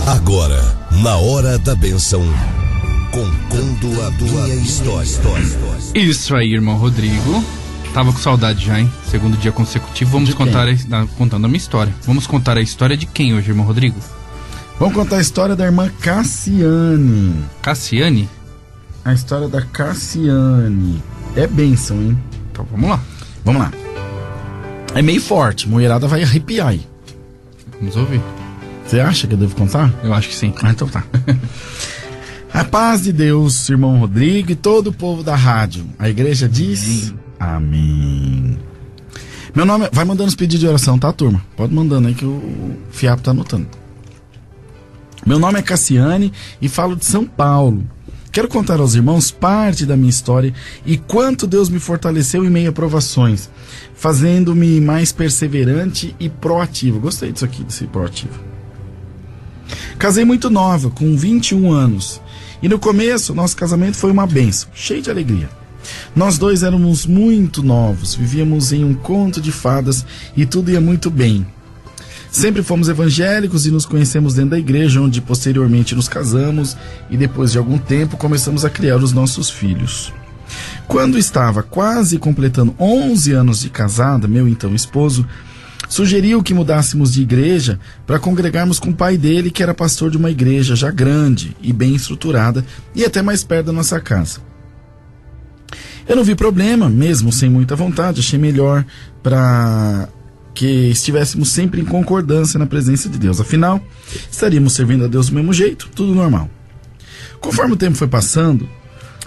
Agora, na hora da bênção, contando a minha história. Isso aí, irmão Rodrigo. Tava com saudade já, hein? Segundo dia consecutivo. Vamos contar contando a minha história. Vamos contar a história de quem hoje, irmão Rodrigo? Vamos contar a história da irmã Cassiane. Cassiane? A história da Cassiane. É bênção, hein? Então vamos lá. Vamos lá. É meio forte, mulherada vai arrepiar aí. Vamos ouvir. Você acha que eu devo contar? Eu acho que sim. Ah, então tá. A paz de Deus, irmão Rodrigo e todo o povo da rádio. A igreja diz... Amém. Meu nome é... Vai mandando os pedidos de oração, tá, turma? Pode mandando aí que o Fiapo tá anotando. Meu nome é Cassiane e falo de São Paulo. Quero contar aos irmãos parte da minha história e quanto Deus me fortaleceu em meio a provações, fazendo-me mais perseverante e proativo. Gostei disso aqui, desse proativo. Casei muito nova, com 21 anos. E no começo, nosso casamento foi uma bênção, cheio de alegria. Nós dois éramos muito novos, vivíamos em um conto de fadas e tudo ia muito bem. Sempre fomos evangélicos e nos conhecemos dentro da igreja, onde posteriormente nos casamos e depois de algum tempo começamos a criar os nossos filhos. Quando estava quase completando 11 anos de casada, meu então esposo sugeriu que mudássemos de igreja para congregarmos com o pai dele, que era pastor de uma igreja já grande e bem estruturada e até mais perto da nossa casa. Eu não vi problema, mesmo sem muita vontade, achei melhor para que estivéssemos sempre em concordância na presença de Deus. Afinal, estaríamos servindo a Deus do mesmo jeito, tudo normal. Conforme o tempo foi passando,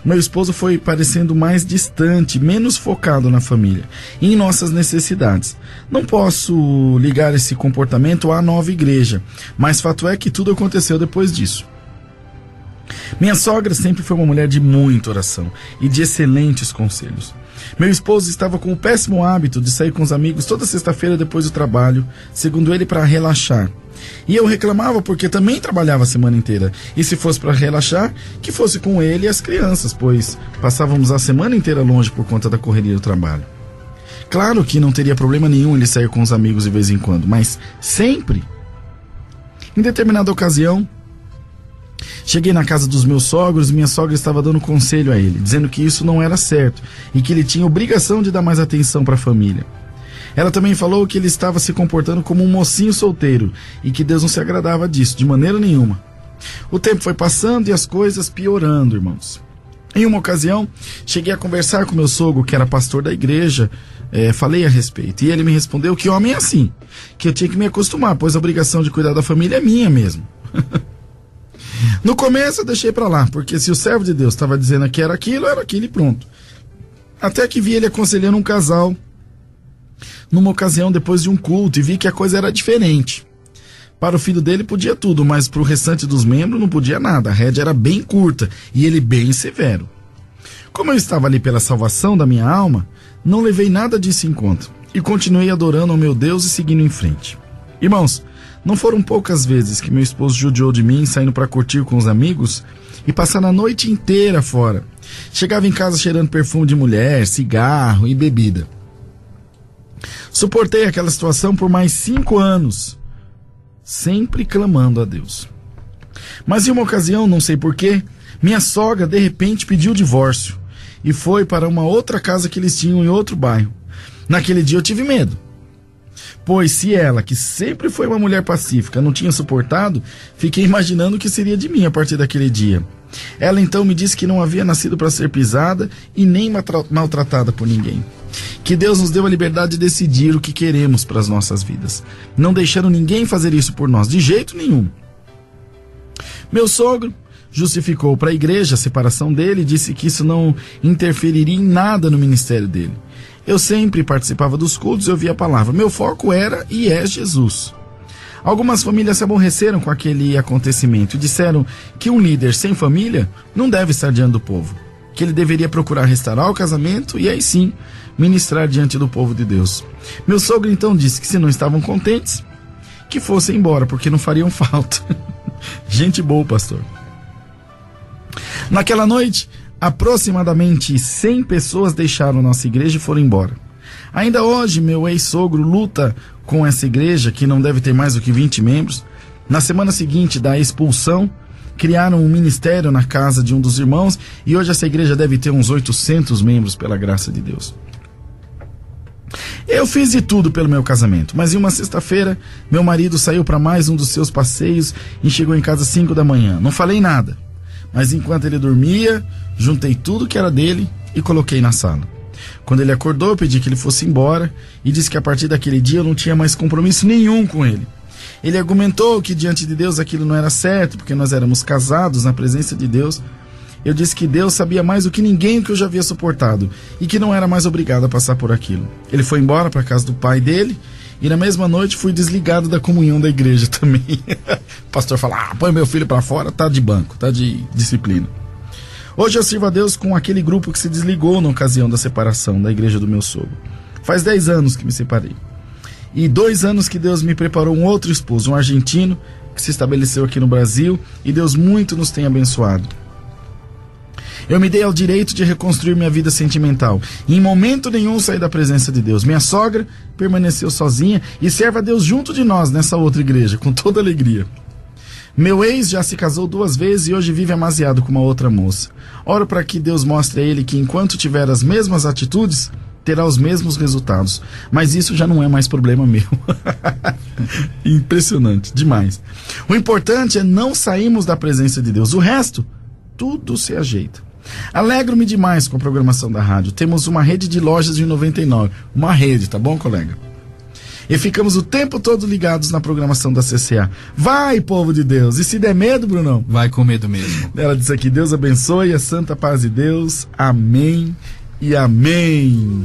meu esposo foi parecendo mais distante, menos focado na família e em nossas necessidades. Não posso ligar esse comportamento à nova igreja, mas fato é que tudo aconteceu depois disso. Minha sogra sempre foi uma mulher de muita oração e de excelentes conselhos. Meu esposo estava com o péssimo hábito de sair com os amigos toda sexta-feira depois do trabalho, segundo ele, para relaxar. E eu reclamava porque também trabalhava a semana inteira. E se fosse para relaxar, que fosse com ele e as crianças, pois passávamos a semana inteira longe por conta da correria do trabalho. Claro que não teria problema nenhum ele sair com os amigos de vez em quando, mas sempre. Em determinada ocasião, cheguei na casa dos meus sogros e minha sogra estava dando conselho a ele, dizendo que isso não era certo e que ele tinha obrigação de dar mais atenção para a família. Ela também falou que ele estava se comportando como um mocinho solteiro e que Deus não se agradava disso, de maneira nenhuma. O tempo foi passando e as coisas piorando, irmãos. Em uma ocasião, cheguei a conversar com meu sogro, que era pastor da igreja, falei a respeito, e ele me respondeu que homem é assim, que eu tinha que me acostumar, pois a obrigação de cuidar da família é minha mesmo. No começo eu deixei pra lá, porque se o servo de Deus estava dizendo que era aquilo e pronto. Até que vi ele aconselhando um casal numa ocasião depois de um culto e vi que a coisa era diferente. Para o filho dele podia tudo, mas para o restante dos membros não podia nada. A rédea era bem curta e ele bem severo. Como eu estava ali pela salvação da minha alma, não levei nada disso em conta e continuei adorando ao meu Deus e seguindo em frente. Irmãos, não foram poucas vezes que meu esposo judiou de mim saindo para curtir com os amigos e passando a noite inteira fora. Chegava em casa cheirando perfume de mulher, cigarro e bebida. Suportei aquela situação por mais 5 anos, sempre clamando a Deus. Mas em uma ocasião, não sei porquê, minha sogra de repente pediu o divórcio e foi para uma outra casa que eles tinham em outro bairro. Naquele dia eu tive medo. Pois se ela, que sempre foi uma mulher pacífica, não tinha suportado, fiquei imaginando o que seria de mim a partir daquele dia. Ela então me disse que não havia nascido para ser pisada e nem maltratada por ninguém. Que Deus nos deu a liberdade de decidir o que queremos para as nossas vidas, não deixando ninguém fazer isso por nós, de jeito nenhum. Meu sogro justificou para a igreja a separação dele e disse que isso não interferiria em nada no ministério dele. Eu sempre participava dos cultos e ouvia a palavra. Meu foco era e é Jesus. Algumas famílias se aborreceram com aquele acontecimento e disseram que um líder sem família não deve estar diante do povo, que ele deveria procurar restaurar o casamento e aí sim ministrar diante do povo de Deus. Meu sogro então disse que se não estavam contentes, que fossem embora, porque não fariam falta. Gente boa, pastor. Naquela noite, aproximadamente 100 pessoas deixaram nossa igreja e foram embora. Ainda hoje, meu ex-sogro luta com essa igreja, que não deve ter mais do que 20 membros, Na semana seguinte da expulsão, criaram um ministério na casa de um dos irmãos e hoje essa igreja deve ter uns 800 membros pela graça de Deus. Eu fiz de tudo pelo meu casamento, mas em uma sexta-feira, meu marido saiu para mais um dos seus passeios e chegou em casa às 5 da manhã. Não falei nada, mas enquanto ele dormia, juntei tudo que era dele e coloquei na sala. Quando ele acordou, eu pedi que ele fosse embora e disse que a partir daquele dia eu não tinha mais compromisso nenhum com ele. Ele argumentou que diante de Deus aquilo não era certo, porque nós éramos casados na presença de Deus. Eu disse que Deus sabia mais do que ninguém o que eu já havia suportado e que não era mais obrigado a passar por aquilo. Ele foi embora para a casa do pai dele e na mesma noite fui desligado da comunhão da igreja também. O pastor fala, põe meu filho para fora, tá de banco, tá de disciplina. Hoje eu sirvo a Deus com aquele grupo que se desligou na ocasião da separação da igreja do meu sogro. Faz 10 anos que me separei. E 2 anos que Deus me preparou um outro esposo, um argentino, que se estabeleceu aqui no Brasil, e Deus muito nos tem abençoado. Eu me dei ao direito de reconstruir minha vida sentimental, e em momento nenhum saí da presença de Deus. Minha sogra permaneceu sozinha e serve a Deus junto de nós nessa outra igreja, com toda alegria. Meu ex já se casou 2 vezes e hoje vive amasiado com uma outra moça. Oro para que Deus mostre a ele que enquanto tiver as mesmas atitudes, terá os mesmos resultados. Mas isso já não é mais problema meu. Impressionante, demais. O importante é não sairmos da presença de Deus. O resto, tudo se ajeita. Alegro-me demais com a programação da rádio. Temos uma rede de lojas de 99. Uma rede, tá bom, colega? E ficamos o tempo todo ligados na programação da CCA. Vai, povo de Deus! E se der medo, Brunão? Vai com medo mesmo. Ela disse aqui, Deus abençoe, a santa paz de Deus. Amém e amém.